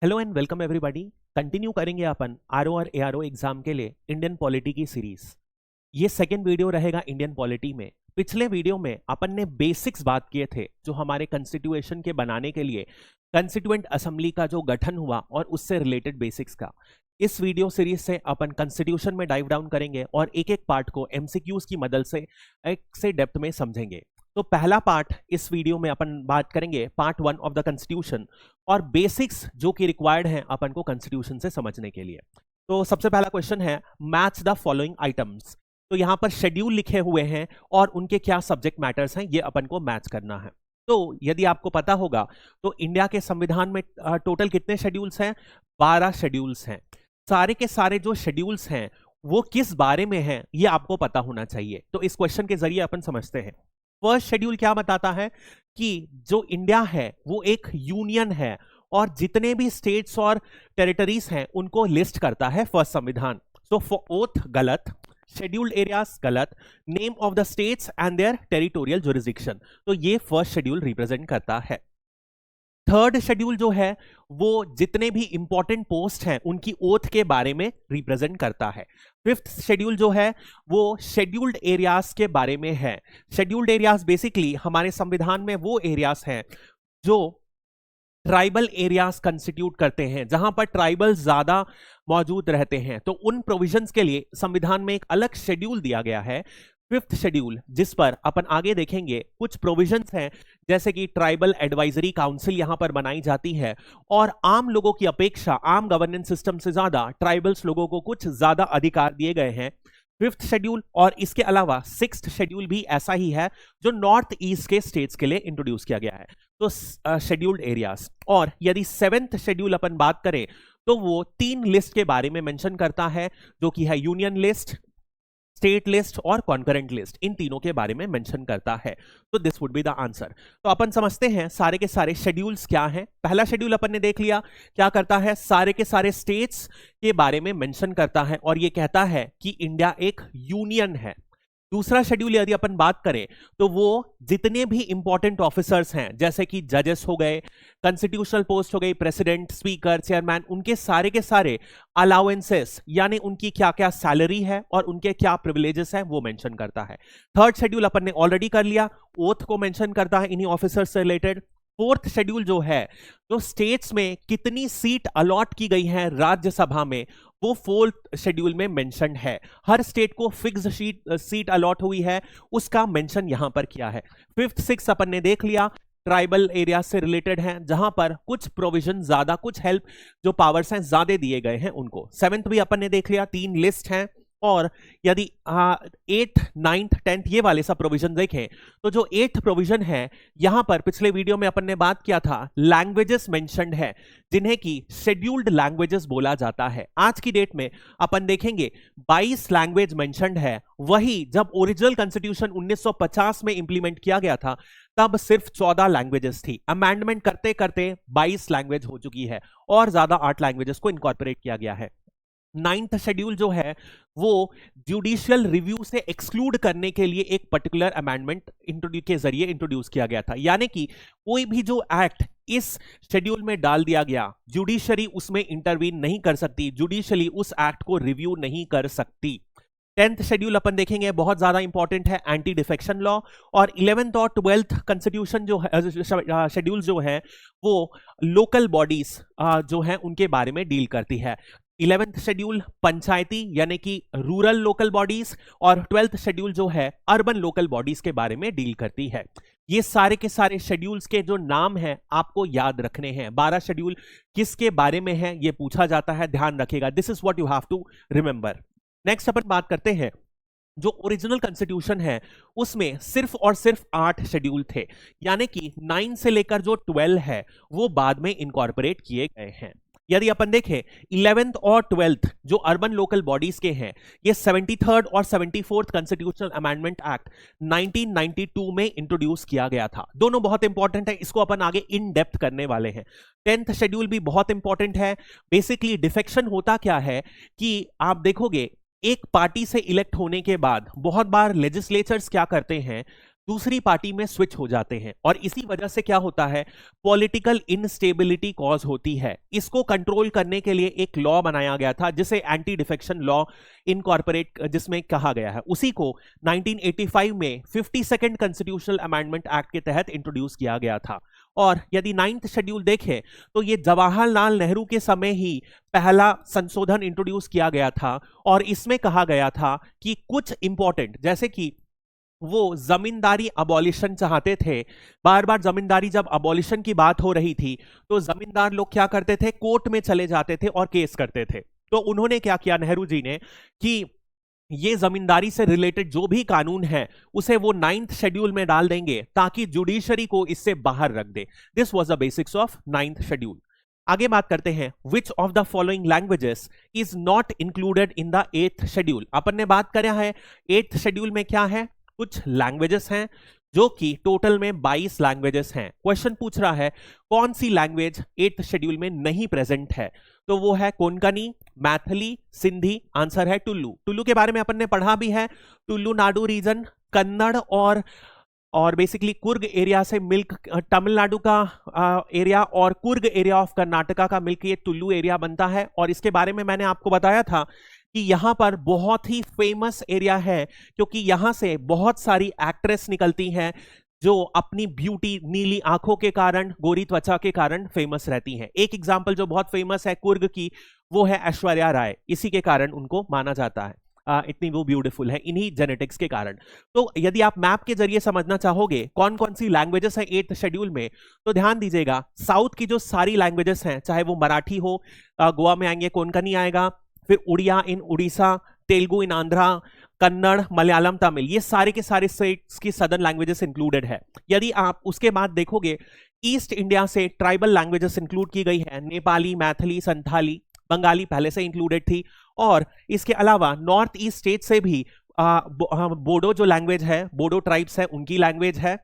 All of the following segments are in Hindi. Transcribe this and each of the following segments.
Hello and welcome everybody. Continue करेंगे अपन आरओ और एआरओ एग्जाम के लिए इंडियन पॉलिटी की सीरीज। ये सेकेंड वीडियो रहेगा इंडियन पॉलिटी में। पिछले वीडियो में अपन ने बेसिक्स बात किए थे जो हमारे कॉन्स्टिट्यूशन के बनाने के लिए कंस्टिट्यूएंट असेंबली का जो गठन हुआ और उससे रिलेटेड बेसिक्स का। इस वीडियो सीरीज से अपन कॉन्स्टिट्यूशन में डाइव डाउन करेंगे और एक एक पार्ट को एमसीक्यूज की मदद से एक से डेप्थ में समझेंगे। तो पहला पार्ट इस वीडियो में अपन बात करेंगे पार्ट 1 ऑफ द कॉन्स्टिट्यूशन और बेसिक्स जो कि रिक्वायर्ड हैं अपन को कॉन्स्टिट्यूशन से समझने के लिए। तो सबसे पहला क्वेश्चन है मैच द फॉलोइंग आइटम्स। तो यहां पर शेड्यूल लिखे हुए हैं और उनके क्या सब्जेक्ट मैटर्स हैं ये अपन को मैच करना है। तो यदि आपको पता होगा तो इंडिया के संविधान में टोटल कितने शेड्यूल्स हैं? 12 शेड्यूल्स हैं। सारे के सारे जो शेड्यूल्स हैं वो किस बारे में हैं ये आपको पता होना चाहिए। तो इस क्वेश्चन के जरिए अपन समझते हैं। फर्स्ट शेड्यूल क्या बताता है कि जो इंडिया है वो एक यूनियन है और जितने भी स्टेट्स और टेरिटरीज हैं उनको लिस्ट करता है फर्स्ट संविधान। सो फॉर ओथ गलत, शेड्यूल्ड एरियाज गलत, name of the states and their territorial jurisdiction. तो ये फर्स्ट शेड्यूल रिप्रेजेंट करता है। थर्ड शेड्यूल जो है वो जितने भी इंपॉर्टेंट पोस्ट हैं उनकी ओथ के बारे में रिप्रेजेंट करता है। फिफ्थ शेड्यूल जो है वो शेड्यूल्ड एरियाज के बारे में है। शेड्यूल्ड एरियाज बेसिकली हमारे संविधान में वो एरियाज हैं जो ट्राइबल एरियाज कंस्टिट्यूट करते हैं, जहां पर ट्राइबल ज्यादा मौजूद रहते हैं। तो उन प्रोविजंस के लिए संविधान में एक अलग शेड्यूल दिया गया है, फिफ्थ शेड्यूल, जिस पर अपन आगे देखेंगे। कुछ प्रोविजंस हैं जैसे कि ट्राइबल एडवाइजरी काउंसिल यहां पर बनाई जाती है और आम लोगों की अपेक्षा आम गवर्नेंस सिस्टम से ज्यादा ट्राइबल्स लोगों को कुछ ज्यादा अधिकार दिए गए हैं फिफ्थ शेड्यूल। और इसके अलावा सिक्स्थ शेड्यूल भी ऐसा ही है जो नॉर्थ ईस्ट के स्टेट्स के लिए इंट्रोड्यूस किया गया है, तो शेड्यूल्ड एरियाज। और यदि सेवेंथ शेड्यूल अपन बात करें तो वो 3 लिस्ट के बारे में मेंशन करता है जो कि है यूनियन लिस्ट, स्टेट लिस्ट और कॉन्करेंट लिस्ट। इन तीनों के बारे में मेंशन करता है। तो this would be the answer. तो अपन समझते हैं सारे के सारे शेड्यूल्स क्या हैं। पहला शेड्यूल अपन ने देख लिया, क्या करता है, सारे के सारे स्टेट्स के बारे में मेंशन करता है और ये कहता है कि इंडिया एक यूनियन है। दूसरा शेड्यूल यदि अपन बात करें तो वो जितने भी इंपॉर्टेंट ऑफिसर्स हैं जैसे कि जजेस हो गए, कॉन्स्टिट्यूशनल पोस्ट हो गई, प्रेसिडेंट, स्पीकर, चेयरमैन, उनके सारे के सारे अलाउंसेस यानी उनकी क्या क्या सैलरी है और उनके क्या प्रिविलेजेस हैं वो मेंशन करता है। थर्ड शेड्यूल अपन ने ऑलरेडी कर लिया, ओथ को मेंशन करता है इन्हीं ऑफिसर्स से रिलेटेड। फोर्थ शेड्यूल जो है तो स्टेट्स में कितनी सीट अलॉट की गई है राज्यसभा में वो फोर्थ शेड्यूल में मेंशन है। हर स्टेट को फिक्स सीट अलॉट हुई है उसका मेंशन यहां पर किया है। फिफ्थ सिक्स अपन ने देख लिया, ट्राइबल एरिया से रिलेटेड हैं जहां पर कुछ प्रोविजन ज्यादा, कुछ हेल्प जो पावर्स हैं ज्यादा दिए गए हैं उनको। सेवेंथ भी अपन ने देख लिया, 3 लिस्ट हैं। और यदि 8th 9th 10th ये वाले सब प्रोविजन देखें तो जो 8th प्रोविजन है यहां पर पिछले वीडियो में अपन ने बात किया था, लैंग्वेजेस मेंशन्ड है जिन्हें कि शेड्यूल्ड लैंग्वेजेस बोला जाता है। आज की डेट में अपन देखेंगे 22 लैंग्वेज मेंशन्ड है। वही जब ओरिजिनल कॉन्स्टिट्यूशन 1950 में इंप्लीमेंट किया गया था तब सिर्फ 14 लैंग्वेजेस थी। अमेंडमेंट करते करते 22 लैंग्वेज हो चुकी है और ज्यादा 8 लैंग्वेजेस को इनकॉर्पोरेट किया गया है। 9th शेड्यूल जो है वो जुडिशियल रिव्यू से एक्सक्लूड करने के लिए एक पर्टिकुलर अमेंडमेंट के जरिए इंट्रोड्यूस किया गया था, यानी कि कोई भी जो एक्ट इस शेड्यूल में डाल दिया गया जुडिशरी उसमें इंटरवीन नहीं कर सकती, जुडिशली उस एक्ट को रिव्यू नहीं कर सकती। 10th शेड्यूल अपन देखेंगे बहुत ज्यादा इंपॉर्टेंट है, एंटी डिफेक्शन लॉ। और 11th और 12th कॉन्स्टिट्यूशन जो है शेड्यूल जो है वो लोकल बॉडीज जो है उनके बारे में डील करती है। 11th शेड्यूल पंचायती यानी कि रूरल लोकल बॉडीज और 12th शेड्यूल जो है अर्बन लोकल बॉडीज के बारे में डील करती है। ये सारे के सारे शेड्यूल्स के जो नाम हैं आपको याद रखने हैं। 12 शेड्यूल किसके बारे में है ये पूछा जाता है, ध्यान रखिएगा। This is what you have to remember. Next अपन बात करते हैं जो ओरिजिनल कॉन्स्टिट्यूशन है उसमें सिर्फ और सिर्फ 8 शेड्यूल थे, यानी कि 9 से लेकर जो 12 है वो बाद में इनकॉर्पोरेट किए गए हैं। यदि अपन देखें 11th और 12th जो अर्बन लोकल बॉडीज के हैं ये 73rd और 74th कॉन्स्टिट्यूशनल अमेंडमेंट एक्ट 1992 में इंट्रोड्यूस किया गया था। दोनों बहुत इंपॉर्टेंट है, इसको अपन आगे इन डेप्थ करने वाले हैं। 10th शेड्यूल भी बहुत इंपॉर्टेंट है। बेसिकली डिफेक्शन होता क्या है कि आप देखोगे एक पार्टी से इलेक्ट होने के बाद बहुत बार लेजिस्लेचर्स क्या करते हैं, दूसरी पार्टी में स्विच हो जाते हैं और इसी वजह से क्या होता है, पॉलिटिकल इनस्टेबिलिटी कॉज होती है। इसको कंट्रोल करने के लिए एक लॉ बनाया गया था जिसे एंटी डिफेक्शन लॉ इनकॉर्पोरेट जिसमें कहा गया है, उसी को 1985 में 52nd कॉन्स्टिट्यूशनल अमेंडमेंट एक्ट के तहत इंट्रोड्यूस किया गया था। और यदि 9th शेड्यूल देखें तो ये जवाहरलाल नेहरू के समय ही पहला संशोधन इंट्रोड्यूस किया गया था और इसमें कहा गया था कि कुछ इंपॉर्टेंट, जैसे कि वो जमींदारी अबॉलिशन चाहते थे। बार बार जमींदारी जब अबॉलिशन की बात हो रही थी तो जमींदार लोग क्या करते थे, कोर्ट में चले जाते थे और केस करते थे। तो उन्होंने क्या किया नेहरू जी ने कि ये जमींदारी से रिलेटेड जो भी कानून है उसे वो 9th शेड्यूल में डाल देंगे ताकि जुडिशरी को इससे बाहर रख दे। This was the basics of 9th schedule. आगे बात करते हैं, which of the following languages is not included in the 8th schedule. अपन ने बात करा है 8th शेड्यूल में क्या है, कुछ लैंग्वेजेस हैं जो कि टोटल में 22 लैंग्वेजेस हैं। क्वेश्चन पूछ रहा है कौन सी लैंग्वेज 8th शेड्यूल में नहीं प्रेजेंट है, तो वो है कोंकणी, मैथिली, सिंधी। आंसर है टुल्लू। टुल्लू के बारे में अपन ने पढ़ा भी है। टुल्लू नाडु रीजन कन्नड़ और बेसिकली कुर्ग एरिया से मिल्क, तमिलनाडु का एरिया और कुर्ग एरिया ऑफ कर्नाटका का मिल्क, ये टुल्लू एरिया बनता है। और इसके बारे में मैंने आपको बताया था कि यहां पर बहुत ही फेमस एरिया है क्योंकि यहां से बहुत सारी एक्ट्रेस निकलती हैं जो अपनी ब्यूटी, नीली आंखों के कारण, गोरी त्वचा के कारण फेमस रहती हैं। एक एग्जांपल जो बहुत फेमस है कुर्ग की, वो है ऐश्वर्या राय। इसी के कारण उनको माना जाता है, इतनी वो ब्यूटीफुल है, इन्हीं जेनेटिक्स के कारण। तो यदि आप मैप के जरिए समझना चाहोगे कौन कौन सी लैंग्वेजेस हैं 8th शेड्यूल में, तो ध्यान दीजिएगा साउथ की जो सारी लैंग्वेजेस हैं, चाहे वो मराठी हो, गोवा में आएंगे कोंकणी आएगा, फिर उड़िया इन उड़ीसा, तेलुगु इन आंध्रा, कन्नड़, मलयालम, तमिल, ये सारे के सारे स्टेट्स की सदर्न लैंग्वेजेस इंक्लूडेड है। यदि आप उसके बाद देखोगे ईस्ट इंडिया से ट्राइबल लैंग्वेजेस इंक्लूड की गई है, नेपाली, मैथिली, संथाली, बंगाली पहले से इंक्लूडेड थी। और इसके अलावा नॉर्थ ईस्ट स्टेट से भी बोडो जो लैंग्वेज है, बोडो ट्राइब्स है, उनकी लैंग्वेज है,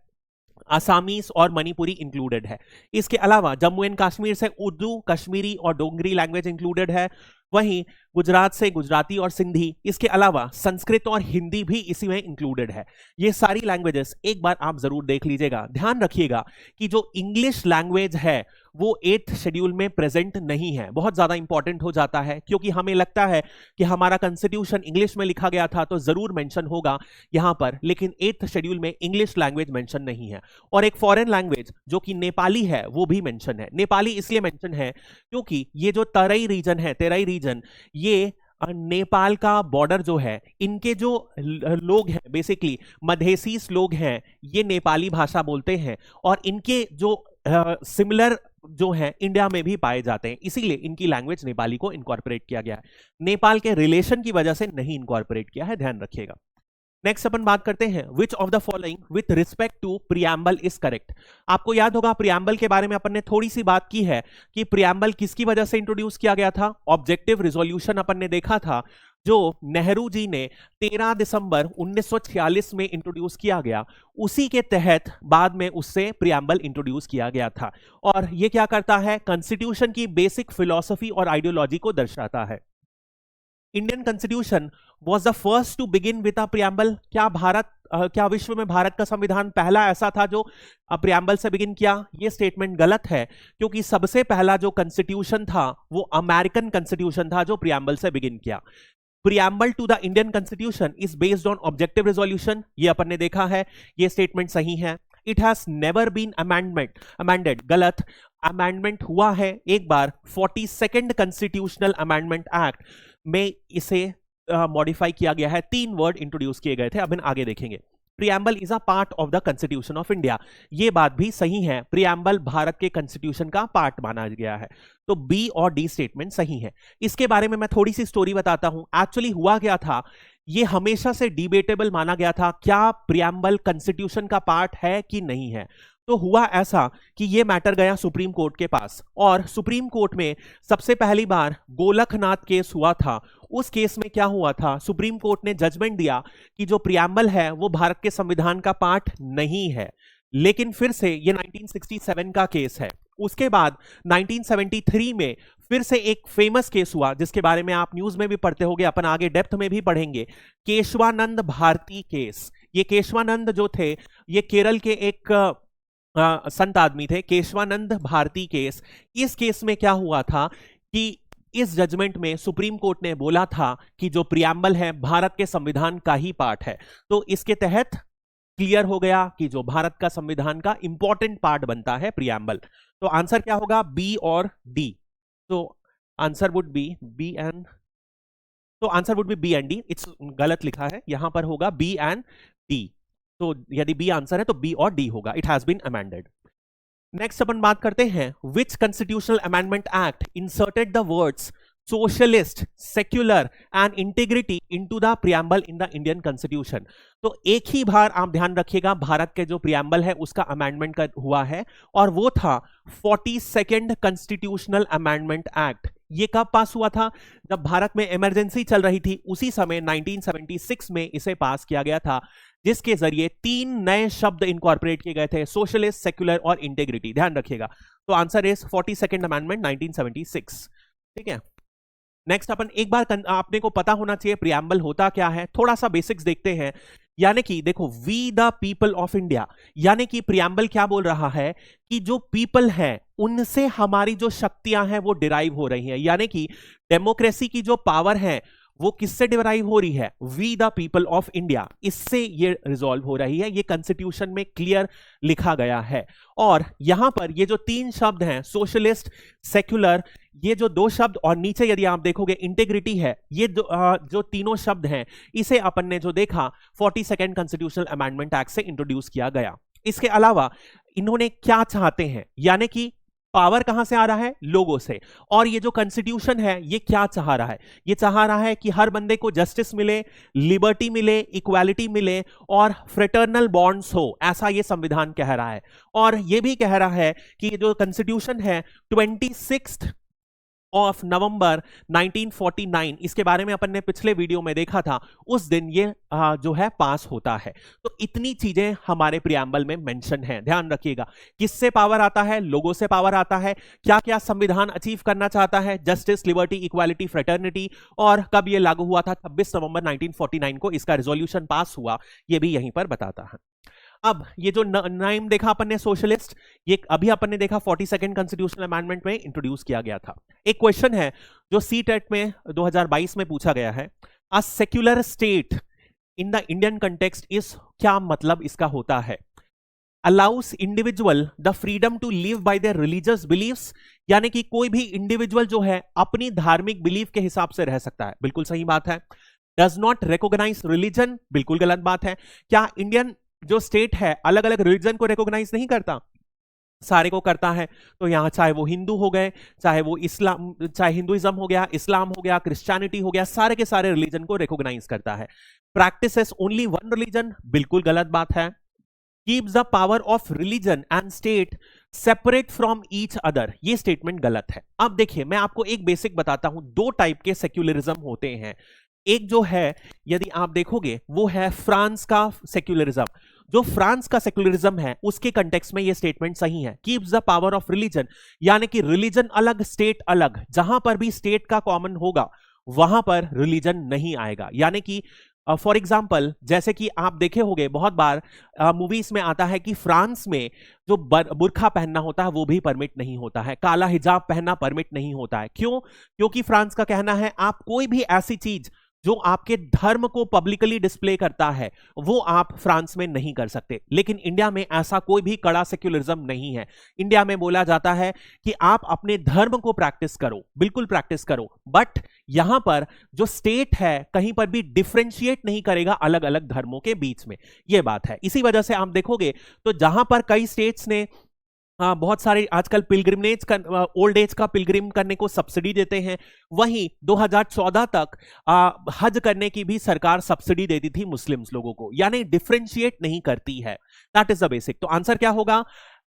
असामीज और मणिपुरी इंक्लूडेड है। इसके अलावा जम्मू एंड कश्मीर से उर्दू, कश्मीरी और डोगरी लैंग्वेज इंक्लूडेड है। वहीं गुजरात से गुजराती और सिंधी, इसके अलावा संस्कृत और हिंदी भी इसी में इंक्लूडेड है। ये सारी लैंग्वेजेस एक बार आप जरूर देख लीजिएगा। ध्यान रखिएगा कि जो इंग्लिश लैंग्वेज है वो 8th शेड्यूल में प्रेजेंट नहीं है। बहुत ज्यादा इंपॉर्टेंट हो जाता है क्योंकि हमें लगता है कि हमारा कॉन्स्टिट्यूशन इंग्लिश में लिखा गया था तो जरूर मेंशन होगा यहां पर, लेकिन 8th शेड्यूल में इंग्लिश लैंग्वेज मेंशन नहीं है। और एक फॉरेन लैंग्वेज जो कि नेपाली है वो भी मेंशन है। नेपाली इसलिए मेंशन है क्योंकि ये जो तराई रीजन है, तेराई रीजन, ये नेपाल का बॉर्डर जो है, इनके जो लोग हैं बेसिकली मधेसीस लोग हैं, ये नेपाली भाषा बोलते हैं और इनके जो सिमिलर जो है इंडिया में भी पाए जाते हैं, इसीलिए इनकी लैंग्वेज नेपाली को इनकॉर्पोरेट किया गया है। नेपाल के रिलेशन की वजह से नहीं इनकॉर्पोरेट किया है, ध्यान रखिएगा। नेक्स्ट अपन बात करते हैं which of the following with respect to preamble is correct. आपको याद होगा प्रियम्बल के बारे में अपन ने थोड़ी सी बात की है कि प्रियम्बल किसकी वजह से इंट्रोड्यूस किया गया था। ऑब्जेक्टिव रिजोल्यूशन अपन ने देखा था जो नेहरू जी ने 13 दिसंबर 1946 में इंट्रोड्यूस किया गया, उसी के तहत बाद में उससे प्रियम्बल इंट्रोड्यूस किया गया था। और ये क्या करता है, कॉन्स्टिट्यूशन की बेसिक फिलॉसफी और आइडियोलॉजी को दर्शाता है। Indian constitution was the first to begin with a preamble। क्या विश्व में भारत का संविधान पहला ऐसा था जो प्रियम्बल से बिगिन किया? ये स्टेटमेंट गलत है क्योंकि सबसे पहला जो कॉन्स्टिट्यूशन था वो अमेरिकन कॉन्स्टिट्यूशन था जो प्रियम्बल से बिगिन किया। Preamble to the Indian constitution is based on objective resolution, ये अपन ने देखा है, ये स्टेटमेंट सही है। It has never been amended, गलत। अमेंडमेंट हुआ है एक बार, 42nd कॉन्स्टिट्यूशनल अमेंडमेंट एक्ट में इसे मॉडिफाई किया गया है। 3 वर्ड इंट्रोड्यूस किए गए थे, अब आगे देखेंगे। Preamble is a part of the constitution of India, ये बात भी सही है, प्रियम्बल भारत के कॉन्स्टिट्यूशन का पार्ट माना गया है। तो बी और डी स्टेटमेंट सही है। इसके बारे में मैं थोड़ी सी स्टोरी बताता हूं। एक्चुअली हुआ क्या था, ये हमेशा से डिबेटेबल माना गया था, क्या प्रियम्बल कॉन्स्टिट्यूशन का पार्ट है कि नहीं है। तो हुआ ऐसा कि ये मैटर गया सुप्रीम कोर्ट के पास और सुप्रीम कोर्ट में सबसे पहली बार गोलकनाथ केस हुआ था। उस केस में क्या हुआ था, सुप्रीम कोर्ट ने जजमेंट दिया कि जो प्रियम्बल है वो भारत के संविधान का पार्ट नहीं है। लेकिन फिर से ये 1967 का केस है। उसके बाद 1973 में फिर से एक फेमस केस हुआ जिसके बारे में आप न्यूज में भी पढ़ते होंगे, अपन आगे डेप्थ में भी पढ़ेंगे, केशवानंद भारती केस। ये केशवानंद जो थे, ये केरल के एक संत आदमी थे, केशवानंद भारती केस। इस केस में क्या हुआ था कि इस जजमेंट में सुप्रीम कोर्ट ने बोला था कि जो प्रियम्बल है भारत के संविधान का ही पार्ट है। तो इसके तहत क्लियर हो गया कि जो भारत का संविधान का इंपॉर्टेंट पार्ट बनता है प्रियम्बल। तो आंसर क्या होगा, बी और डी। तो answer would be B and, तो answer would be B and D. It's गलत लिखा है, यहां पर होगा बी एंड डी। तो यदि बी आंसर है तो बी और डी होगा, it has been amended. Next अपन बात करते हैं, which constitutional amendment act inserted the words socialist, secular and integrity into the preamble in the Indian constitution. तो एक ही बार आप ध्यान रखिएगा, भारत के जो प्रियम्बल है उसका अमेंडमेंट हुआ है, और वो था 42nd कॉन्स्टिट्यूशनल अमेंडमेंट एक्ट। ये कब पास हुआ था, जब भारत में इमरजेंसी चल रही थी, उसी समय 1976 में इसे पास किया गया था, जिसके जरिए 3 नए शब्द इनकॉर्पोरेट किए गए थे, सोशलिस्ट, सेक्युलर और इंटीग्रिटी। ध्यान रखिएगा, तो आंसर इज 42nd अमेंडमेंट 1976। ठीक है, नेक्स्ट अपन एक बार आपने को पता होना चाहिए प्रियम्बल होता क्या है, थोड़ा सा बेसिक्स देखते हैं। यानी कि देखो, we the people of India, यानी कि प्रियम्बल क्या बोल रहा है कि जो पीपल है उनसे हमारी जो शक्तियां हैं वो डिराइव हो रही हैं। यानी कि डेमोक्रेसी की जो पावर है वो किससे डिराइव हो रही है, we the people of India, इससे ये रिजॉल्व हो रही है। ये कॉन्स्टिट्यूशन में क्लियर लिखा गया है। और यहां पर ये जो 3 शब्द हैं, सोशलिस्ट, सेक्युलर, ये जो 2 शब्द, और नीचे यदि आप देखोगे इंटीग्रिटी है, ये जो तीनों शब्द हैं, इसे अपन ने जो देखा 42nd कॉन्स्टिट्यूशनल अमेंडमेंट एक्ट से इंट्रोड्यूस किया गया। इसके अलावा इन्होंने क्या चाहते हैं, यानी कि पावर कहां से आ रहा है, लोगों से। और ये जो कॉन्स्टिट्यूशन है ये क्या चाह रहा है, ये चाह रहा है कि हर बंदे को जस्टिस मिले, लिबर्टी मिले, इक्वालिटी मिले और फ्रेटर्नल बॉन्ड्स हो, ऐसा ये संविधान कह रहा है। और ये भी कह रहा है कि ये जो कॉन्स्टिट्यूशन है 26 ऑफ नवंबर 1949, इसके बारे में अपन ने पिछले वीडियो में देखा था, उस दिन ये जो है पास होता है। तो इतनी चीजें हमारे प्रियम्बल में मेंशन है, ध्यान रखिएगा। किससे पावर आता है, लोगों से पावर आता है। क्या क्या संविधान अचीव करना चाहता है, जस्टिस, लिबर्टी, इक्वालिटी, फ्रेटर्निटी। और कब ये लागू हुआ था, 26 नवंबर 1949 को इसका रेजोल्यूशन पास हुआ, ये भी यहीं पर बताता है। अब ये जो नाम देखा अपन ने सोशलिस्ट, ये अभी अपन ने देखा 42nd कॉन्स्टिट्यूशनल अमेंडमेंट में इंट्रोड्यूस किया गया था। एक क्वेश्चन है जो सीटेट में 2022 में पूछा गया है, a secular state in the Indian context is, क्या मतलब इसका होता है, allows individual the freedom to live by their religious beliefs, यानी कि कोई भी इंडिविजुअल जो है अपनी धार्मिक बिलीफ के हिसाब से रह सकता है, बिल्कुल सही बात है। डज नॉट रिकॉग्नाइज रिलीजन, बिल्कुल गलत बात है। क्या इंडियन जो स्टेट है अलग अलग रिलीजन को रिकॉग्नाइज नहीं करता, सारे को करता है। तो यहां चाहे वो हिंदू हो गए, चाहे वो इस्लाम, चाहे हिंदुइज्म हो गया, इस्लाम हो गया, क्रिश्चियनिटी हो गया, सारे के सारे रिलीजन को रिकॉग्नाइज करता है। प्रैक्टिसेस ओनली वन रिलीजन, बिल्कुल गलत बात है। Keeps the power of religion and state separate from each other, ये स्टेटमेंट गलत है। अब देखिए मैं आपको एक बेसिक बताता हूं, 2 टाइप के सेक्युलरिज्म होते हैं। एक जो है, यदि आप देखोगे, वो है फ्रांस का सेक्युलरिज्म। जो फ्रांस का सेक्युलरिज्म है उसके कंटेक्स्ट में ये स्टेटमेंट सही है, keeps the power of religion, यानी कि रिलीजन अलग, स्टेट अलग, जहां पर भी स्टेट का कॉमन होगा वहां पर रिलीजन नहीं आएगा। यानी कि फॉर एग्जाम्पल, जैसे कि आप देखे होंगे बहुत बार मूवीज में आता है कि फ्रांस में जो बुर्खा पहनना होता है वो भी परमिट नहीं होता है, काला हिजाब पहनना परमिट नहीं होता है। क्यों? क्योंकि फ्रांस का कहना है आप कोई भी ऐसी चीज जो आपके धर्म को पब्लिकली डिस्प्ले करता है वो आप फ्रांस में नहीं कर सकते। लेकिन इंडिया में ऐसा कोई भी कड़ा सेक्युलरिज्म नहीं है। इंडिया में बोला जाता है कि आप अपने धर्म को प्रैक्टिस करो, बिल्कुल प्रैक्टिस करो, बट यहां पर जो स्टेट है कहीं पर भी डिफरेंशिएट नहीं करेगा अलग अलग धर्मों के बीच में, यह बात है। इसी वजह से आप देखोगे तो जहां पर कई स्टेट्स ने बहुत सारे आजकल पिलग्रिमेज ओल्ड एज का पिलग्रिम करने को सब्सिडी देते हैं, वहीं 2014 तक हज करने की भी सरकार सब्सिडी देती थी मुस्लिम्स लोगों को, यानी डिफरेंशिएट नहीं करती है। That is the basic. तो आंसर क्या होगा?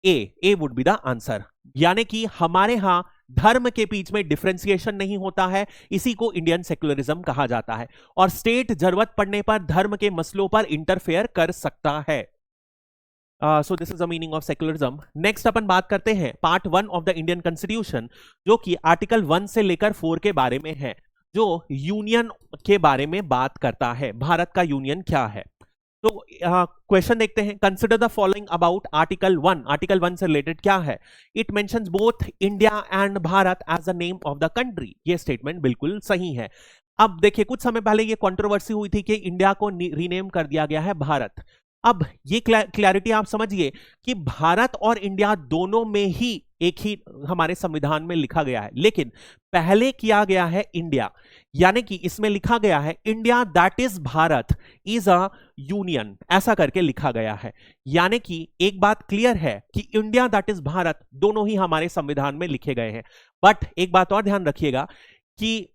ए वुड बी द आंसर। यानी कि हमारे यहां धर्म के बीच में डिफरेंशिएशन नहीं होता है, इसी को इंडियन सेक्युलरिज्म कहा जाता है। और स्टेट जरूरत पड़ने पर धर्म के मसलों पर इंटरफेयर कर सकता है। So this is the meaning of secularism. Next अपन बात करते हैं part 1 of the Indian constitution, जो कि आर्टिकल 1 से लेकर 4 के बारे में है, जो यूनियन के बारे में बात करता है, भारत का यूनियन क्या है। तो क्वेश्चन देखते हैं, consider the following about article 1। Article 1 से रिलेटेड क्या है? It mentions both India and Bharat as the name of the country. ये स्टेटमेंट बिल्कुल सही है। अब देखिए, कुछ समय पहले ये कंट्रोवर्सी हुई थी कि इंडिया को रीनेम कर दिया गया है भारत। अब ये क्लैरिटी आप समझिए कि भारत और इंडिया दोनों में ही एक ही हमारे संविधान में लिखा गया है, लेकिन पहले किया गया है इंडिया, यानी कि इसमें लिखा गया है India that is Bharat is a union, ऐसा करके लिखा गया है। यानी कि एक बात क्लियर है कि इंडिया दैट इज भारत दोनों ही हमारे संविधान में लिखे गए हैं। बट एक बात और ध्यान रखिएगा कि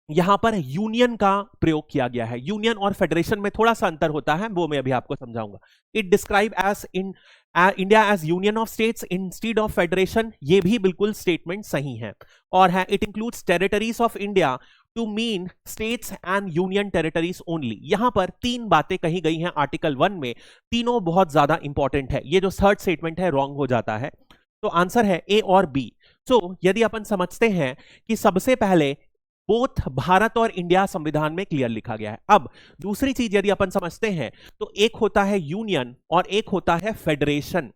यहां पर यूनियन का प्रयोग किया गया है। यूनियन और फेडरेशन में थोड़ा सा अंतर होता है, वो मैं अभी आपको समझाऊंगा। It describe as in India as union of states instead of federation, ये भी बिल्कुल स्टेटमेंट सही है। और है it includes territories of India to mean states and union territories only. यहां पर तीन बातें कही गई हैं आर्टिकल 1 में, तीनों बहुत ज्यादा इंपॉर्टेंट है। ये जो थर्ड स्टेटमेंट है रॉन्ग हो जाता है। तो आंसर है ए और बी। सो यदि अपन समझते हैं कि सबसे पहले बोथ भारत और इंडिया संविधान में क्लियर लिखा गया है। अब दूसरी चीज यदि अपन समझते हैं तो एक होता है यूनियन और एक होता है फेडरेशन।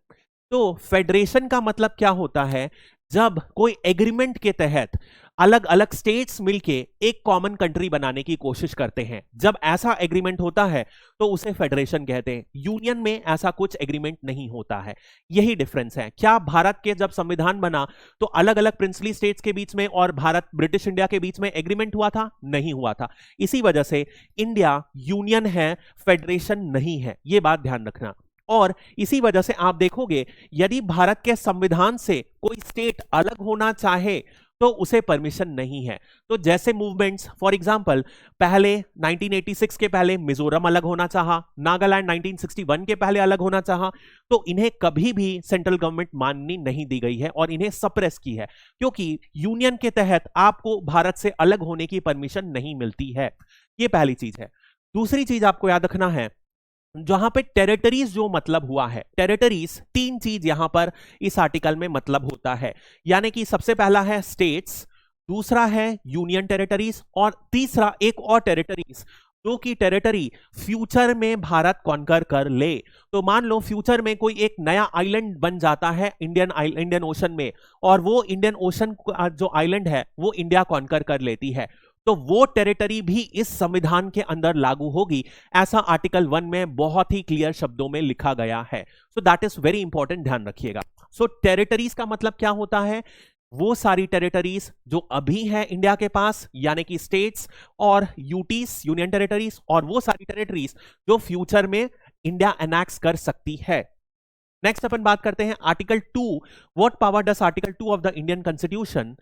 तो फेडरेशन का मतलब क्या होता है? जब कोई एग्रीमेंट के तहत अलग अलग स्टेट्स मिलके एक कॉमन कंट्री बनाने की कोशिश करते हैं, जब ऐसा एग्रीमेंट होता है तो उसे फेडरेशन कहते हैं। यूनियन में ऐसा कुछ एग्रीमेंट नहीं होता है, यही डिफरेंस है। क्या भारत के जब संविधान बना तो अलग अलग प्रिंसली स्टेट्स के बीच में और भारत ब्रिटिश इंडिया के बीच में एग्रीमेंट हुआ था? नहीं हुआ था। इसी वजह से इंडिया यूनियन है, फेडरेशन नहीं है, यह बात ध्यान रखना। और इसी वजह से आप देखोगे यदि भारत के संविधान से कोई स्टेट अलग होना चाहे तो उसे परमिशन नहीं है। तो जैसे मूवमेंट्स, फॉर एग्जांपल पहले 1986 के पहले मिजोरम अलग होना चाहा, नागालैंड 1961 के पहले अलग होना चाहा, तो इन्हें कभी भी सेंट्रल गवर्नमेंट माननी नहीं दी गई है और इन्हें सप्रेस की है, क्योंकि यूनियन के तहत आपको भारत से अलग होने की परमिशन नहीं मिलती है। ये पहली चीज है। दूसरी चीज आपको याद रखना है, जहां पे टेरिटरीज जो मतलब हुआ है, टेरिटरीज तीन चीज यहां पर इस आर्टिकल में मतलब होता है। यानी कि सबसे पहला है स्टेट्स, दूसरा है यूनियन टेरिटरीज और तीसरा एक और टेरिटरीज जो कि टेरिटरी फ्यूचर में भारत कॉन्कर कर ले। तो मान लो फ्यूचर में कोई एक नया आइलैंड बन जाता है इंडियन ओशन में, और वो इंडियन ओशन जो आइलैंड है वो इंडिया कॉन्कर कर लेती है, तो वो टेरिटरी भी इस संविधान के अंदर लागू होगी, ऐसा आर्टिकल 1 में बहुत ही क्लियर शब्दों में लिखा गया है। So that is very important, ध्यान रखिएगा। सो टेरिटरीज का मतलब क्या होता है? वो सारी टेरिटरीज जो अभी है इंडिया के पास, यानी कि स्टेट्स और यूटीज यूनियन टेरिटरीज, और वो सारी टेरिटरीज जो फ्यूचर में इंडिया एनेक्स कर सकती है। नेक्स्ट अपन बात करते हैं article 2। What power does article 2 of the Indian constitution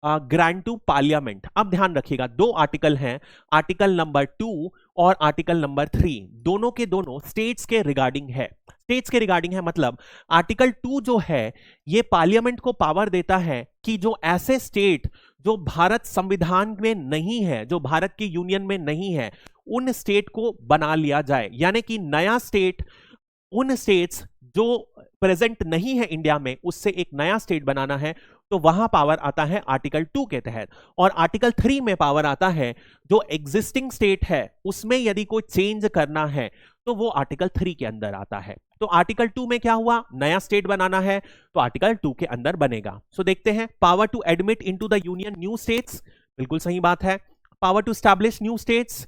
grant to parliament? अब ध्यान रखिएगा, दो आर्टिकल हैं, आर्टिकल नंबर 2 और आर्टिकल नंबर 3, दोनों के दोनों स्टेट्स के रिगार्डिंग है। स्टेट्स के रिगार्डिंग है मतलब आर्टिकल 2 जो है ये पार्लियामेंट को पावर देता है कि जो ऐसे स्टेट जो भारत संविधान में नहीं है, जो भारत की यूनियन में नहीं है, उन स्टेट को बना लिया जाए। यानी कि नया स्टेट, उन स्टेट्स जो प्रेजेंट नहीं है इंडिया में, उससे एक नया स्टेट बनाना है, तो वहां पावर आता है आर्टिकल 2 के तहत। और आर्टिकल 3 में पावर आता है जो एग्जिस्टिंग स्टेट है उसमें यदि कोई चेंज करना है तो वो आर्टिकल 3 के अंदर आता है। तो आर्टिकल 2 में क्या हुआ? नया स्टेट बनाना है तो आर्टिकल 2 के अंदर बनेगा। सो देखते हैं, power to admit into the union new states, बिल्कुल सही बात है। Power to establish new states,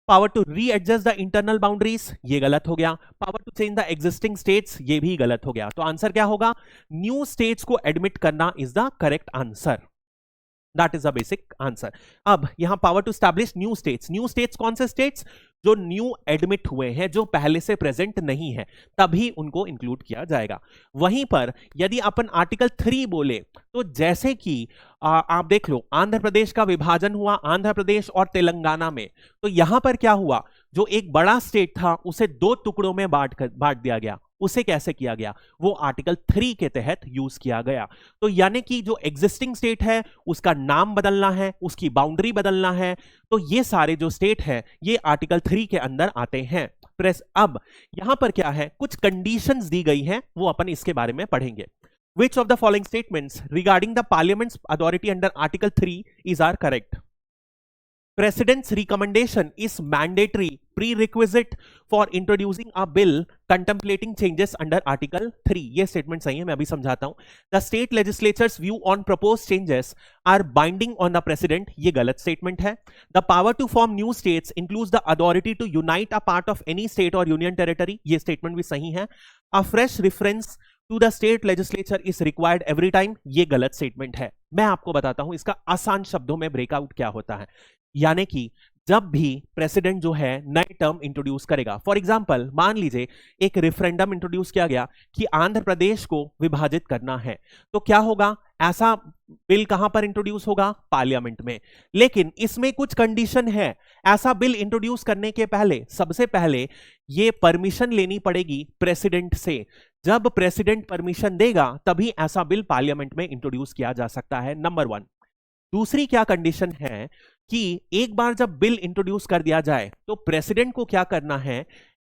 power to readjust the internal boundaries, ये गलत हो गया। Power to change the existing states, ये भी गलत हो गया। तो आंसर क्या होगा? न्यू स्टेट्स को एडमिट करना is the correct answer. That is the basic answer. अब यहां power to establish new states, new states कौन से स्टेट्स? जो न्यू एडमिट हुए हैं, जो पहले से प्रेजेंट नहीं है, तभी उनको इंक्लूड किया जाएगा। वहीं पर यदि अपन आर्टिकल 3 बोले तो जैसे कि आप देख लो, आंध्र प्रदेश का विभाजन हुआ आंध्र प्रदेश और तेलंगाना में, तो यहां पर क्या हुआ? जो एक बड़ा स्टेट था उसे दो टुकड़ों में बांट दिया गया। उसे कैसे किया गया? वो आर्टिकल 3 के तहत यूज किया गया। तो यानी कि जो एग्जिस्टिंग स्टेट है उसका नाम बदलना है, उसकी बाउंड्री बदलना है, तो ये सारे जो स्टेट है ये आर्टिकल 3 के अंदर आते हैं। प्रेस अब यहां पर क्या है, कुछ कंडीशंस दी गई हैं, वो अपन इसके बारे में पढ़ेंगे। Which of the following statements regarding the parliament's authority under article 3 is are correct? President's recommendation is mandatory prerequisite for introducing a bill contemplating changes under Article 3. ये स्टेटमेंट सही है, मैं अभी समझाता हूं. The state legislature's view on proposed changes are binding on the president. ये गलत स्टेटमेंट है. The power to form new states includes the authority to unite a part of any state or union territory. ये स्टेटमेंट भी सही है. A fresh reference to the state legislature is required every time. ये गलत स्टेटमेंट है. मैं आपको बताता हूं इसका आसान शब्दों में ब्रेकआउट क्या होता है. यानी कि जब भी प्रेसिडेंट जो है नए टर्म इंट्रोड्यूस करेगा, फॉर एग्जांपल मान लीजिए एक रेफरेंडम इंट्रोड्यूस किया गया कि आंध्र प्रदेश को विभाजित करना है, तो क्या होगा, ऐसा बिल कहां पर इंट्रोड्यूस होगा, पार्लियामेंट में. लेकिन इसमें कुछ कंडीशन है. ऐसा बिल इंट्रोड्यूस करने के पहले सबसे पहले ये परमिशन लेनी पड़ेगी प्रेसिडेंट से. जब प्रेसिडेंट परमिशन देगा तभी ऐसा बिल पार्लियामेंट में इंट्रोड्यूस किया जा सकता है. नंबर 1. दूसरी क्या कंडीशन है कि एक बार जब बिल इंट्रोड्यूस कर दिया जाए तो प्रेसिडेंट को क्या करना है,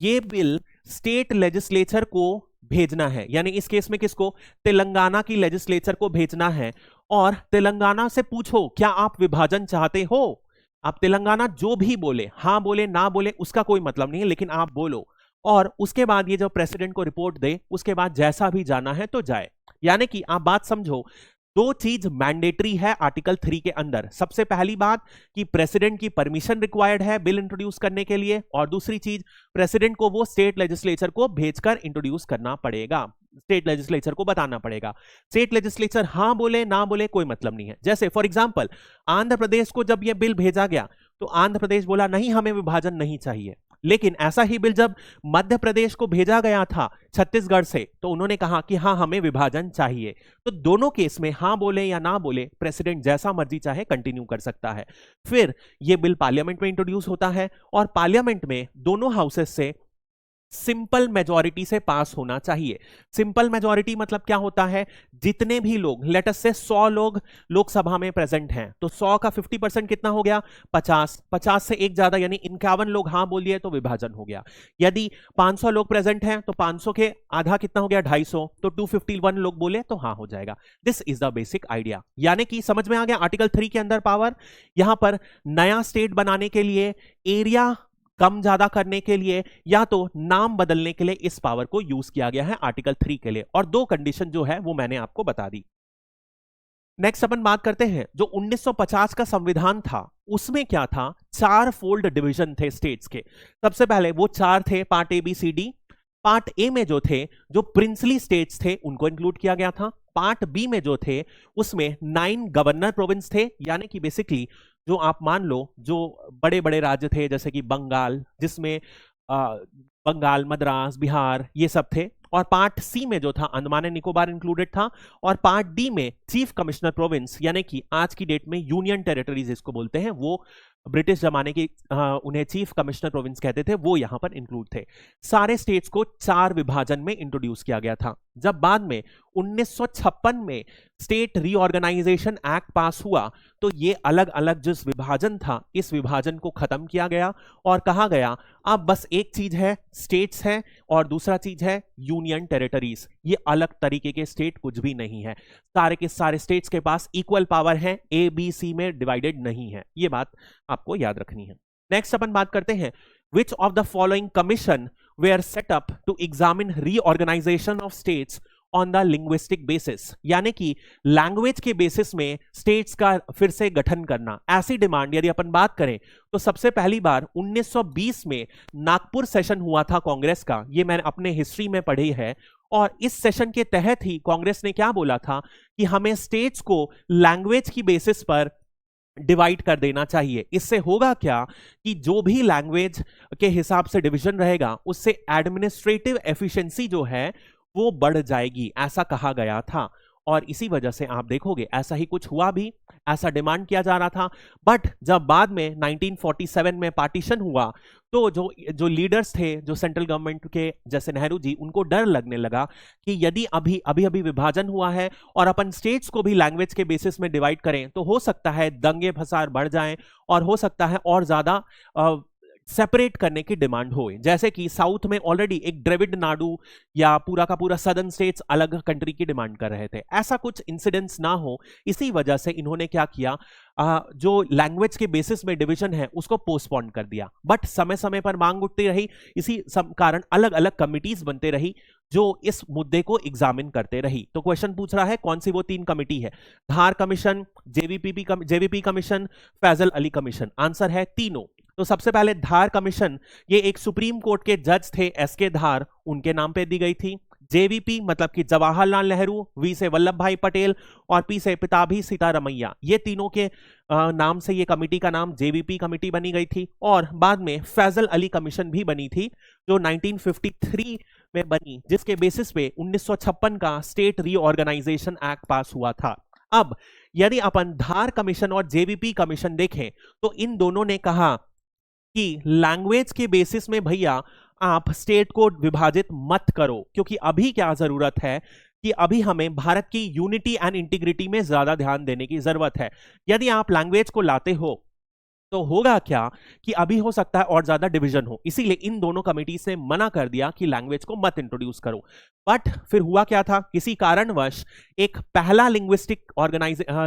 ये बिल स्टेट लेजिस्लेचर को भेजना है. यानी इस केस में किसको, तेलंगाना की लेजिस्लेचर को भेजना है. और तेलंगाना से पूछो क्या आप विभाजन चाहते हो. आप तेलंगाना जो भी बोले, हां बोले ना बोले उसका कोई मतलब नहीं है, लेकिन आप बोलो. और उसके बाद ये जब प्रेसिडेंट को रिपोर्ट दे, उसके बाद जैसा भी जाना है तो जाए. यानी कि आप बात समझो, दो चीज मैंडेटरी है आर्टिकल 3 के अंदर. सबसे पहली बात कि प्रेसिडेंट की परमिशन रिक्वायर्ड है बिल इंट्रोड्यूस करने के लिए, और दूसरी चीज प्रेसिडेंट को वो स्टेट लेजिस्लेचर को भेजकर इंट्रोड्यूस करना पड़ेगा, स्टेट लेजिस्लेचर को बताना पड़ेगा. स्टेट लेजिस्लेचर हां बोले ना बोले कोई मतलब नहीं है. जैसे फॉर एग्जांपल आंध्र प्रदेश को जब यह बिल भेजा गया तो आंध्र प्रदेश बोला नहीं, हमें विभाजन नहीं चाहिए. लेकिन ऐसा ही बिल जब मध्य प्रदेश को भेजा गया था छत्तीसगढ़ से, तो उन्होंने कहा कि हाँ हमें विभाजन चाहिए. तो दोनों केस में हां बोले या ना बोले प्रेसिडेंट जैसा मर्जी चाहे कंटिन्यू कर सकता है. फिर यह बिल पार्लियामेंट में इंट्रोड्यूस होता है और पार्लियामेंट में दोनों हाउसेस से सिंपल मेजॉरिटी से पास होना चाहिए. सिंपल मेजॉरिटी मतलब क्या होता है, जितने भी लोग, लेट अस से 100 लोग लोकसभा में प्रेजेंट हैं, तो 100 का 50% कितना हो गया, 50. 50 से एक ज्यादा यानी 51 लोग हां बोल दिए तो विभाजन हो गया. यदि 500 लोग प्रेजेंट हैं तो 500 के आधा कितना हो गया, 250, तो 251 लोग बोले तो हां हो जाएगा. This is the basic idea. यानी कि समझ में आ गया आर्टिकल 3 के अंदर पावर. यहां पर नया स्टेट बनाने के लिए, एरिया कम ज्यादा करने के लिए, या तो नाम बदलने के लिए इस पावर को यूज किया गया है आर्टिकल 3 के लिए. और दो कंडीशन जो है वो मैंने आपको बता दी. नेक्स्ट अपन बात करते हैं जो 1950 का संविधान था, उसमें क्या था, 4 फोल्ड डिवीजन थे स्टेट्स के. सबसे पहले वो 4 थे, part A B C D. Part A में जो थे, जो प्रिंसली स्टेट्स थे उनको इंक्लूड किया गया था. पार्ट बी में जो थे उसमें 9 गवर्नर प्रोविंस थे, यानी कि बेसिकली जो आप मान लो जो बड़े बड़े राज्य थे जैसे कि बंगाल, जिसमें बंगाल, मद्रास, बिहार ये सब थे. और पार्ट सी में जो था अंडमान एंड निकोबार इंक्लूडेड था. और पार्ट डी में चीफ कमिश्नर प्रोविंस, यानी कि आज की डेट में यूनियन टेरिटरीज इसको बोलते हैं, वो ब्रिटिश जमाने की उन्हें चीफ कमिश्नर प्रोविंस कहते थे, वो यहां पर इंक्लूड थे. सारे स्टेट्स को 4 विभाजन में इंट्रोड्यूस किया गया था. जब बाद में 1956 में स्टेट रीऑर्गेनाइजेशन एक्ट पास हुआ तो ये अलग अलग जिस विभाजन था, इस विभाजन को खत्म किया गया और कहा गया अब बस एक चीज है स्टेट्स है और दूसरा चीज है यूनियन टेरिटरीज. ये अलग तरीके के स्टेट कुछ भी नहीं है. सारे के सारे स्टेट्स के पास इक्वल पावर है, ए बी सी में डिवाइडेड नहीं है. ये बात आपको याद रखनी है. नेक्स्ट अपन बात करते हैं, which of the following commission were set up to examine reorganization of states on the linguistic basis. यानी कि लैंग्वेज के बेसिस में स्टेट्स का फिर से गठन करना. ऐसी डिमांड यदि अपन बात करें तो सबसे पहली बार 1920 में नागपुर सेशन हुआ था कांग्रेस का. ये मैंने अपने हिस्ट्री में पढ़ी है. और इस सेशन के तहत ही कांग्रेस ने क्या बोला था कि हमें स्टेट्स को लैंग्वेज की बेसिस पर डिवाइड कर देना चाहिए. इससे होगा क्या कि जो भी लैंग्वेज के हिसाब से डिवीजन रहेगा उससे एडमिनिस्ट्रेटिव एफिशिएंसी जो है वो बढ़ जाएगी, ऐसा कहा गया था. और इसी वजह से आप देखोगे ऐसा ही कुछ हुआ भी, ऐसा डिमांड किया जा रहा था. बट जब बाद में 1947 में पार्टीशन हुआ तो जो लीडर्स थे, जो सेंट्रल गवर्नमेंट के जैसे नेहरू जी, उनको डर लगने लगा कि यदि अभी विभाजन हुआ है और अपन स्टेट्स को भी लैंग्वेज के बेसिस में डिवाइड करें तो हो सकता है दंगे फसाद बढ़ जाएं और हो सकता है और ज्यादा सेपरेट करने की डिमांड हो, जैसे कि साउथ में ऑलरेडी एक द्रविड़ नाडु या पूरा का पूरा सदर्न स्टेट्स अलग कंट्री की डिमांड कर रहे थे, ऐसा कुछ इंसिडेंट्स ना हो इसी वजह से इन्होंने क्या किया, जो लैंग्वेज के बेसिस में डिवीजन है उसको पोस्टपोन कर दिया। बट समय समय पर मांग उठती रही, इसी कारण अलग अलग कमिटीज बनते रही जो इस मुद्दे को एग्जामिन करते रही। तो क्वेश्चन पूछ रहा है कौन सी वो 3 कमिटी है, Dhar commission, JVP commission, Faizal Ali commission. Answer है तीनों। तो सबसे पहले धार कमीशन, ये एक सुप्रीम कोर्ट के जज थे एसके धार, उनके नाम पे दी गई थी। जेवीपी मतलब कि जवाहरलाल नेहरू, वी से वल्लभ भाई पटेल और पी से पिताभी सीतारमैया, ये तीनों के नाम से ये कमिटी का नाम जेवीपी कमिटी बनी गई थी। और बाद में फैजल अली कमीशन भी बनी थी जो 1953 में बनी, जिसके बेसिस पे 1956 का स्टेट रीऑर्गेनाइजेशन एक्ट पास हुआ था। अब यदि अपन धार कमीशन और जेवीपी कमीशन देखें तो इन दोनों ने कहा कि लैंग्वेज के बेसिस में भैया आप स्टेट को विभाजित मत करो, क्योंकि अभी क्या जरूरत है कि अभी हमें भारत की यूनिटी एंड इंटीग्रिटी में ज्यादा ध्यान देने की जरूरत है। यदि आप लैंग्वेज को लाते हो तो होगा क्या कि अभी हो सकता है और ज्यादा डिवीजन हो, इसीलिए इन दोनों कमिटीज ने मना कर दिया कि लैंग्वेज को मत इंट्रोड्यूस करो। बट फिर हुआ क्या था, किसी कारणवश एक पहला लिंग्विस्टिक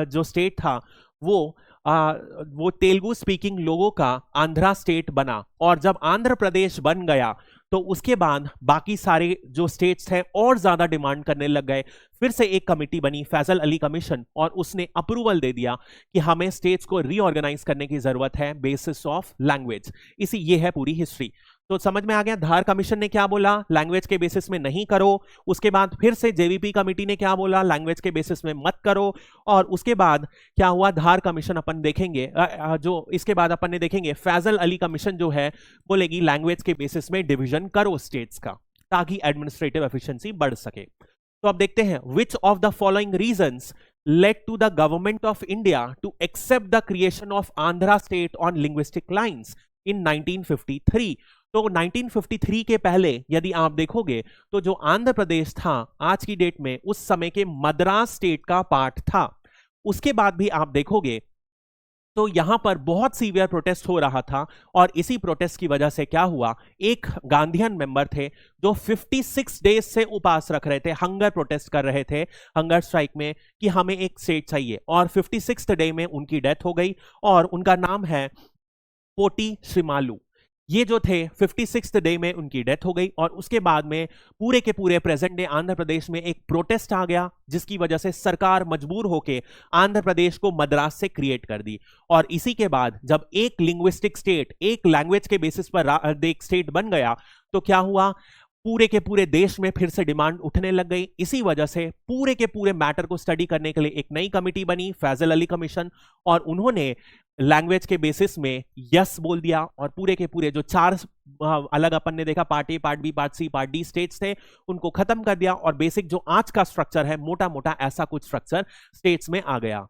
जो स्टेट था वो तेलुगु स्पीकिंग लोगों का आंध्रा स्टेट बना, और जब आंध्र प्रदेश बन गया तो उसके बाद बाकी सारे जो स्टेट्स हैं और ज्यादा डिमांड करने लग गए। फिर से एक कमिटी बनी फैजल अली कमीशन, और उसने अप्रूवल दे दिया कि हमें स्टेट्स को रीऑर्गेनाइज करने की जरूरत है बेसिस ऑफ लैंग्वेज। ये है पूरी हिस्ट्री। तो समझ में आ गया धार कमीशन ने क्या बोला, लैंग्वेज के बेसिस में नहीं करो। उसके बाद फिर से जेवीपी कमिटी ने क्या बोला, लैंग्वेज के बेसिस में मत करो। और उसके बाद क्या हुआ, धार कमीशन अपन देखेंगे, जो इसके बाद अपन ने देखेंगे फैजल अली कमीशन जो है बोलेगी लैंग्वेज के बेसिस में डिवीजन करो स्टेट्स का, ताकि एडमिनिस्ट्रेटिव एफिशिएंसी बढ़ सके। तो अब देखते हैं, which of the following reasons led to the government of India to accept the creation of Andhra state on linguistic lines in 1953। तो 1953 के पहले यदि आप देखोगे तो जो आंध्र प्रदेश था आज की डेट में उस समय के मद्रास स्टेट का पार्ट था। उसके बाद भी आप देखोगे तो यहां पर बहुत सीवियर प्रोटेस्ट हो रहा था, और इसी प्रोटेस्ट की वजह से क्या हुआ, एक गांधीयन मेंबर थे जो 56 डेज से उपवास रख रहे थे, हंगर प्रोटेस्ट कर रहे थे, हंगर स्ट्राइक में कि हमें एक स्टेट चाहिए, और 56th डे में उनकी डेथ हो गई, और उनका नाम है पोटी श्रीमालू। ये जो थे 56th डे में उनकी डेथ हो गई, और उसके बाद में पूरे के पूरे प्रेजेंट डे आंध्र प्रदेश में एक प्रोटेस्ट आ गया, जिसकी वजह से सरकार मजबूर होके आंध्र प्रदेश को मद्रास से क्रिएट कर दी। और इसी के बाद जब एक लिंग्विस्टिक स्टेट, एक लैंग्वेज के बेसिस पर एक स्टेट बन गया, तो क्या हुआ, पूरे के पूरे देश में फिर से डिमांड उठने लग गई। इसी वजह से पूरे के पूरे मैटर को स्टडी करने के लिए एक नई कमिटी बनी, फैजल अली कमीशन, और उन्होंने लैंग्वेज के बेसिस में यस बोल दिया, और पूरे के पूरे जो 4 अलग अपन ने देखा part A, part B, part C, part D states थे, उनको खत्म कर दिया, और बेसिक जो आज का स्ट्रक्चर है, मोटा मोटा ऐसा कुछ स्ट्रक्चर स्टेट्स में आ गया।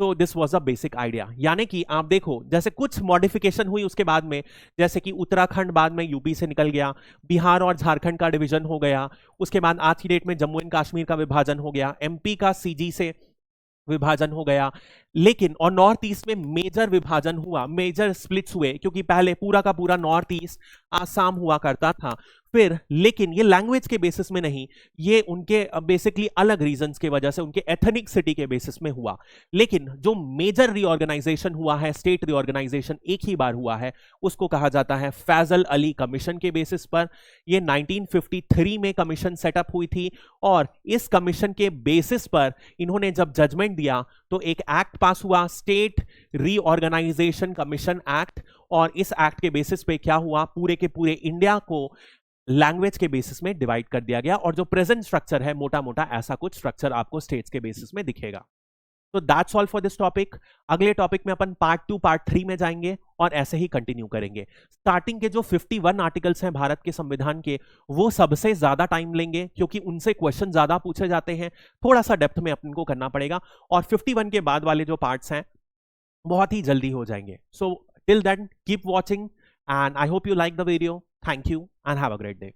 तो this was a basic idea. यानी कि आप देखो जैसे कुछ मॉडिफिकेशन हुई उसके बाद में, जैसे कि उत्तराखंड बाद में यूपी से निकल गया, बिहार और झारखंड का डिवीजन हो गया, उसके बाद आज की डेट में जम्मू एंड कश्मीर का विभाजन हो गया, एमपी का सीजी से विभाजन हो गया, लेकिन और नॉर्थ ईस्ट में मेजर विभाजन हुआ, मेजर स्प्लिट्स हुए, क्योंकि पहले पूरा का पूरा नॉर्थ ईस्ट आसाम हुआ करता था फिर, लेकिन ये लैंग्वेज के बेसिस में नहीं, ये उनके बेसिकली अलग रीजंस के वजह से उनके एथनिक सिटी के बेसिस में हुआ। लेकिन जो मेजर रीऑर्गेनाइजेशन हुआ है, स्टेट रीऑर्गेनाइजेशन एक ही बार हुआ है, उसको कहा जाता है फैजल अली कमीशन के बेसिस पर। ये 1953 में कमीशन सेटअप हुई थी, और इस कमीशन के बेसिस पर इन्होंने जब जजमेंट दिया तो एक एक्ट पास हुआ, स्टेट रीऑर्गेनाइजेशन कमीशन एक्ट, और इस एक्ट के बेसिस पे क्या हुआ, पूरे के पूरे इंडिया को लैंग्वेज के बेसिस में डिवाइड कर दिया गया, और जो प्रेजेंट स्ट्रक्चर है मोटा मोटा ऐसा कुछ स्ट्रक्चर आपको स्टेट्स के बेसिस में दिखेगा। तो that's all for this topic. अगले टॉपिक में अपन पार्ट 2 पार्ट 3 में जाएंगे, और ऐसे ही कंटिन्यू करेंगे। स्टार्टिंग के जो 51 आर्टिकल्स हैं भारत के संविधान के, वो सबसे ज्यादा टाइम लेंगे, क्योंकि उनसे क्वेश्चन ज्यादा पूछे जाते हैं, थोड़ा सा डेप्थ में अपन को करना पड़ेगा, और 51 के बाद वाले जो पार्ट्स हैं बहुत ही जल्दी हो जाएंगे। So till then keep watching, and I hope you like the video. Thank you and have a great day.